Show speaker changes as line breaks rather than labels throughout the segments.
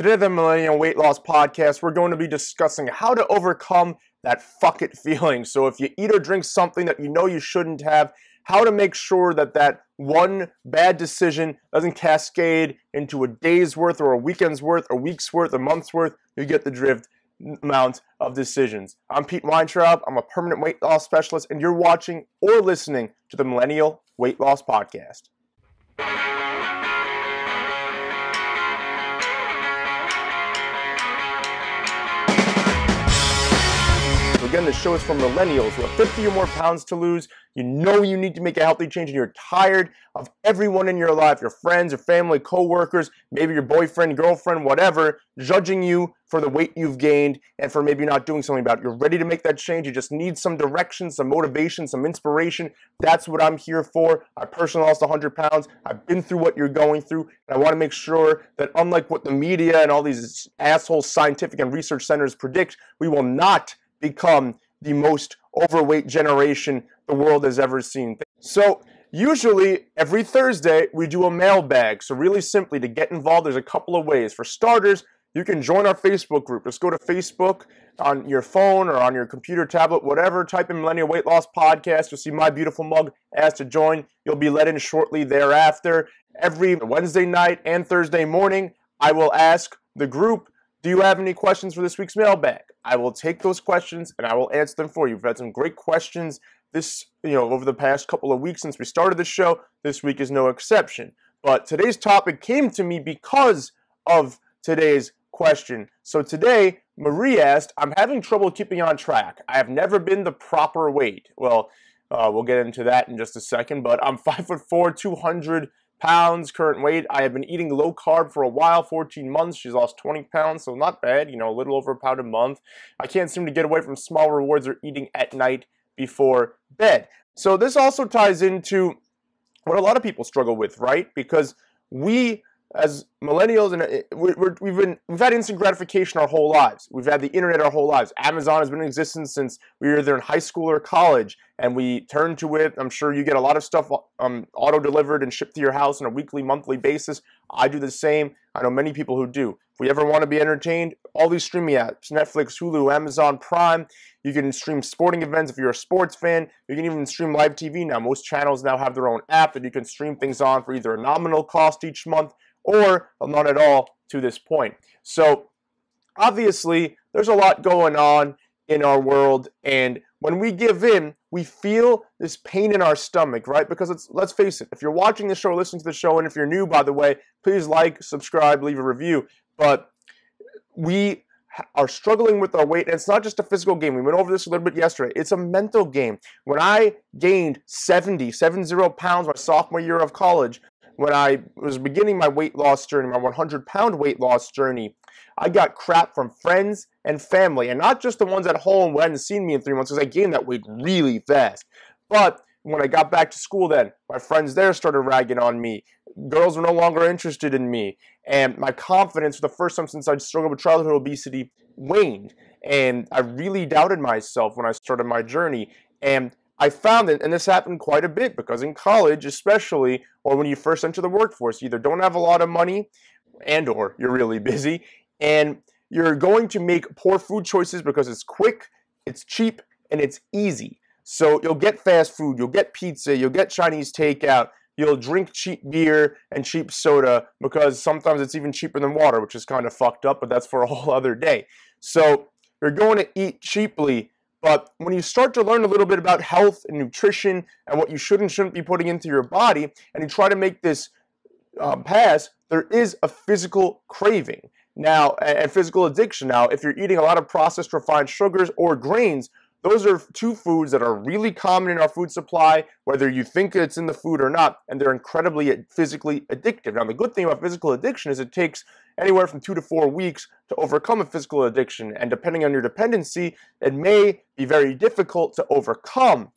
Today, the Millennial Weight Loss Podcast, we're going to be discussing how to overcome that fuck it feeling. So if you eat or drink something that you know you shouldn't have, how to make sure that that one bad decision doesn't cascade into a day's worth or a weekend's worth, a week's worth, a month's worth. You get the drift amount of decisions. I'm Pete Weintraub. I'm a permanent weight loss specialist, and you're watching or listening to the Millennial Weight Loss Podcast. Again, the show is for millennials who have 50 or more pounds to lose. You know you need to make a healthy change, and you're tired of everyone in your life, your friends, your family, co-workers, maybe your boyfriend, girlfriend, whatever, judging you for the weight you've gained and for maybe not doing something about it. You're ready to make that change. You just need some direction, some motivation, some inspiration. That's what I'm here for. I personally lost 100 pounds. I've been through what you're going through, and I want to make sure that unlike what the media and all these asshole scientific and research centers predict, we will not become the most overweight generation the world has ever seen. So usually every Thursday we do a mailbag. So really simply, to get involved, there's a couple of ways. For starters, you can join our Facebook group. Just go to Facebook on your phone or on your computer, tablet, whatever. Type in Millennial Weight Loss Podcast. You'll see my beautiful mug. Ask to join. You'll be let in shortly thereafter. Every Wednesday night and Thursday morning, I will ask the group, do you have any questions for this week's mailbag? I will take those questions and I will answer them for you. We've had some great questions over the past couple of weeks since we started the show. This week is no exception. But today's topic came to me because of today's question. So today, Marie asked, I'm having trouble keeping on track. I have never been the proper weight. Well, we'll get into that in just a second, but I'm 5'4", 200 pounds, current weight. I have been eating low carb for a while, 14 months. She's lost 20 pounds, so not bad, a little over a pound a month. I can't seem to get away from small rewards or eating at night before bed. So this also ties into what a lot of people struggle with, right? Because we, as millennials, and we've had instant gratification our whole lives. We've had the internet our whole lives. Amazon has been in existence since we were either in high school or college, and we turn to it. I'm sure you get a lot of stuff auto-delivered and shipped to your house on a weekly, monthly basis. I do the same. I know many people who do. If we ever want to be entertained, all these streaming apps, Netflix, Hulu, Amazon Prime, you can stream sporting events if you're a sports fan. You can even stream live TV now. Most channels now have their own app that you can stream things on for either a nominal cost each month or not at all to this point. So obviously, there's a lot going on in our world, and when we give in, we feel this pain in our stomach, right? Because let's face it, if you're watching the show, listening to the show, and if you're new, by the way, please like, subscribe, leave a review. But we are struggling with our weight, and it's not just a physical game. We went over this a little bit yesterday. It's a mental game. When I gained 70 pounds my sophomore year of college, when I was beginning my weight loss journey, my 100-pound weight loss journey, I got crap from friends and family, and not just the ones at home who hadn't seen me in 3 months, because I gained that weight really fast. But when I got back to school then, my friends there started ragging on me. Girls were no longer interested in me, and my confidence for the first time since I struggled with childhood obesity waned, and I really doubted myself when I started my journey. And I found it, and this happened quite a bit, because in college especially, or when you first enter the workforce, you either don't have a lot of money and or you're really busy, and you're going to make poor food choices because it's quick, it's cheap, and it's easy. So you'll get fast food, you'll get pizza, you'll get Chinese takeout, you'll drink cheap beer and cheap soda, because sometimes it's even cheaper than water, which is kind of fucked up, but that's for a whole other day. So you're going to eat cheaply. But when you start to learn a little bit about health and nutrition and what you should and shouldn't be putting into your body, and you try to make this pass, there is a physical craving now and physical addiction. Now, if you're eating a lot of processed refined sugars or grains, those are two foods that are really common in our food supply, whether you think it's in the food or not, and they're incredibly physically addictive. Now, the good thing about physical addiction is it takes anywhere from 2 to 4 weeks to overcome a physical addiction, and depending on your dependency, it may be very difficult to overcome.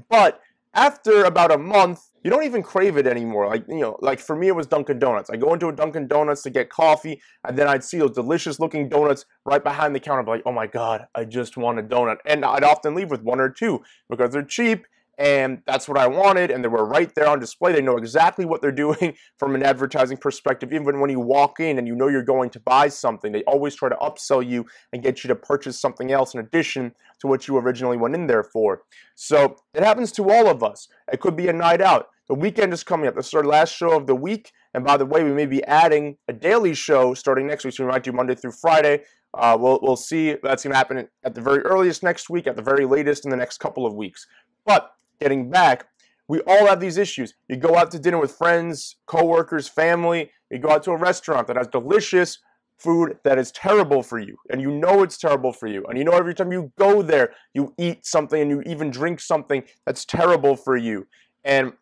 But after about a month, you don't even crave it anymore. Like for me, it was Dunkin' Donuts. I go into a Dunkin' Donuts to get coffee, and then I'd see those delicious looking donuts right behind the counter. I'd be like, oh my God, I just want a donut. And I'd often leave with one or two because they're cheap and that's what I wanted, and they were right there on display. They know exactly what they're doing from an advertising perspective. Even when you walk in and you know you're going to buy something, they always try to upsell you and get you to purchase something else in addition to what you originally went in there for. So it happens to all of us. It could be a night out. The weekend is coming up. This is our last show of the week, and by the way, we may be adding a daily show starting next week, so we might do Monday through Friday. We'll see. That's going to happen at the very earliest next week, at the very latest in the next couple of weeks. But getting back, we all have these issues. You go out to dinner with friends, coworkers, family. You go out to a restaurant that has delicious food that is terrible for you, and you know it's terrible for you. And you know every time you go there, you eat something and you even drink something that's terrible for you. And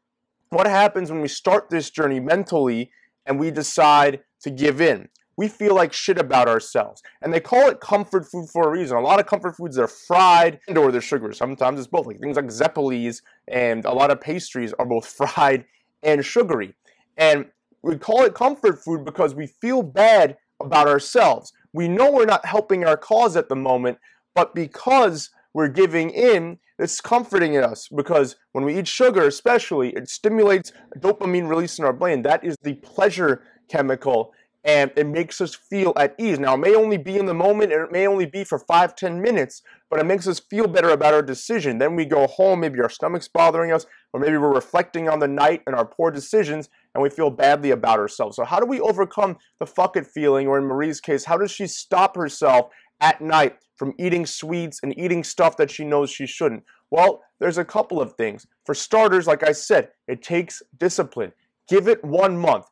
what happens when we start this journey mentally and we decide to give in? We feel like shit about ourselves. And they call it comfort food for a reason. A lot of comfort foods are fried and or they're sugary. Sometimes it's both. Like things like Zeppelis and a lot of pastries are both fried and sugary. And we call it comfort food because we feel bad about ourselves. We know we're not helping our cause at the moment, but because we're giving in, it's comforting in us, because when we eat sugar especially, it stimulates dopamine release in our brain. That is the pleasure chemical, and it makes us feel at ease. Now, it may only be in the moment, and it may only be for 5-10 minutes, but it makes us feel better about our decision. Then we go home, maybe our stomach's bothering us, or maybe we're reflecting on the night and our poor decisions, and we feel badly about ourselves. So how do we overcome the fuck it feeling, or in Marie's case, how does she stop herself at night from eating sweets and eating stuff that she knows she shouldn't? Well, there's a couple of things. For starters, like I said, it takes discipline. Give it 1 month.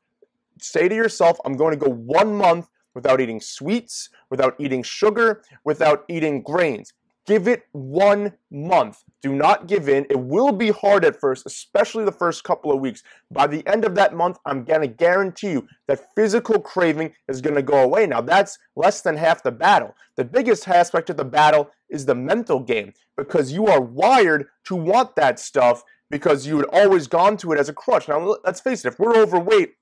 Say to yourself, I'm going to go 1 month without eating sweets, without eating sugar, without eating grains. Give it 1 month. Do not give in. It will be hard at first, especially the first couple of weeks. By the end of that month, I'm going to guarantee you that physical craving is going to go away. Now, that's less than half the battle. The biggest aspect of the battle is the mental game, because you are wired to want that stuff because you had always gone to it as a crutch. Now, let's face it, if we're overweight,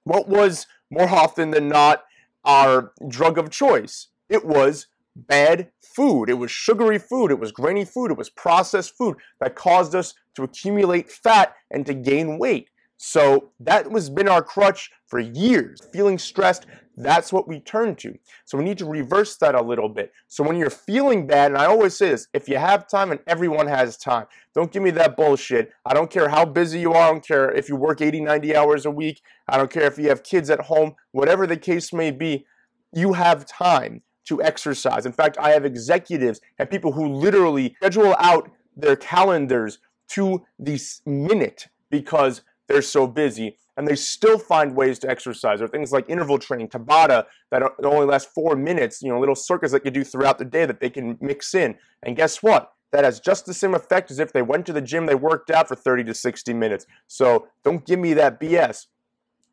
what was more often than not our drug of choice? It was bad food. It was sugary food. It was grainy food. It was processed food that caused us to accumulate fat and to gain weight. So that has been our crutch for years. Feeling stressed, that's what we turn to. So we need to reverse that a little bit. So when you're feeling bad, and I always say this, if you have time, and everyone has time, don't give me that bullshit. I don't care how busy you are. I don't care if you work 80, 90 hours a week. I don't care if you have kids at home. Whatever the case may be, you have time to exercise. In fact, I have executives and people who literally schedule out their calendars to the minute because they're so busy, and they still find ways to exercise. Or things like interval training, Tabata, that only lasts 4 minutes, little circuits that you do throughout the day that they can mix in. And guess what? That has just the same effect as if they went to the gym, they worked out for 30 to 60 minutes. So don't give me that BS.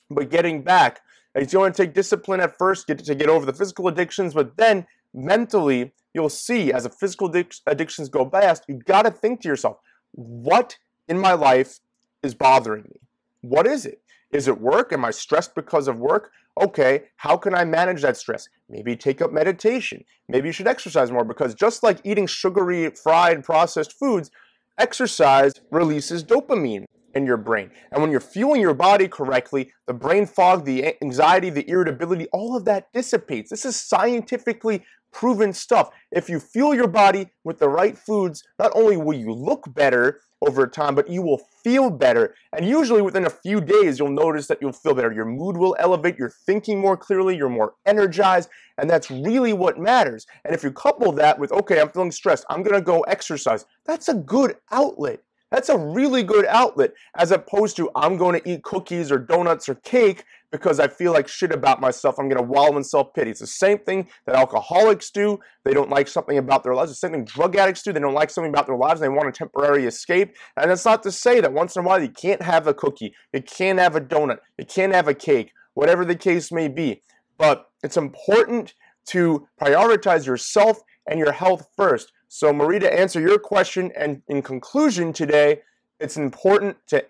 But getting back, it's going to take discipline at first to get over the physical addictions, but then mentally, you'll see as the physical addictions go past, you got to think to yourself, what in my life is bothering me? What is it? Is it work? Am I stressed because of work? Okay, how can I manage that stress? Maybe take up meditation. Maybe you should exercise more, because just like eating sugary, fried, processed foods, exercise releases dopamine in your brain. And when you're fueling your body correctly, the brain fog, the anxiety, the irritability, all of that dissipates. This is scientifically proven stuff. If you fuel your body with the right foods, not only will you look better over time, but you will feel better. And usually within a few days, you'll notice that you'll feel better. Your mood will elevate, you're thinking more clearly, you're more energized, and that's really what matters. And if you couple that with, okay, I'm feeling stressed, I'm gonna go exercise, that's a good outlet. That's a really good outlet, as opposed to I'm going to eat cookies or donuts or cake because I feel like shit about myself. I'm going to wallow in self-pity. It's the same thing that alcoholics do. They don't like something about their lives. It's the same thing drug addicts do. They don't like something about their lives, and they want a temporary escape. And that's not to say that once in a while you can't have a cookie, you can't have a donut, you can't have a cake, whatever the case may be. But it's important to prioritize yourself and your health first. So, Marie, to answer your question, and in conclusion today, it's important to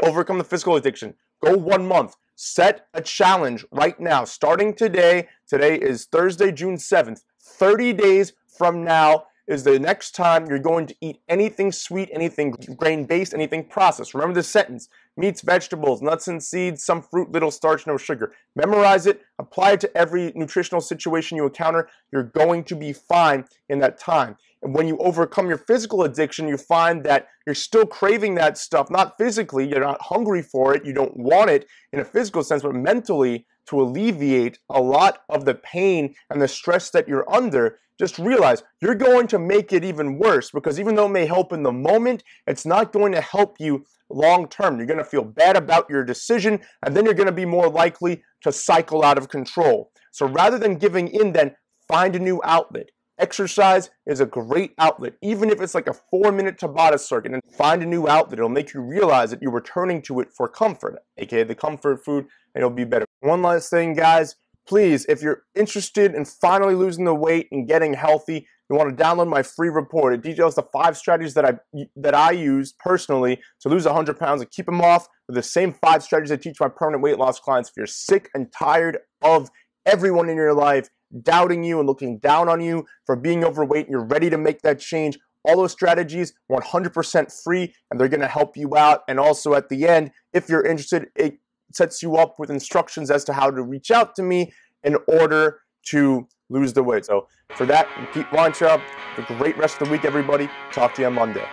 overcome the physical addiction. Go 1 month. Set a challenge right now, starting today. Today is Thursday, June 7th. 30 days from now, is the next time you're going to eat anything sweet, anything grain-based, anything processed. Remember this sentence: meats, vegetables, nuts and seeds, some fruit, little starch, no sugar. Memorize it, apply it to every nutritional situation you encounter. You're going to be fine in that time. And when you overcome your physical addiction, you find that you're still craving that stuff, not physically, you're not hungry for it, you don't want it in a physical sense, but mentally, to alleviate a lot of the pain and the stress that you're under. Just realize you're going to make it even worse, because even though it may help in the moment, it's not going to help you long term. You're going to feel bad about your decision, and then you're going to be more likely to cycle out of control. So rather than giving in, then find a new outlet. Exercise is a great outlet, even if it's like a 4-minute Tabata circuit, and find a new outlet. It'll make you realize that you're returning to it for comfort, aka the comfort food, and it'll be better. One last thing, guys, please, if you're interested in finally losing the weight and getting healthy, you want to download my free report. It details the 5 strategies that I use personally to lose 100 pounds and keep them off, with the same 5 strategies I teach my permanent weight loss clients. If you're sick and tired of everyone in your life doubting you and looking down on you for being overweight, and you're ready to make that change, all those strategies 100% free, and they're going to help you out. And also at the end, if you're interested, it sets you up with instructions as to how to reach out to me in order to lose the weight. So for that, keep launch up. Have a great rest of the week, everybody. Talk to you on Monday.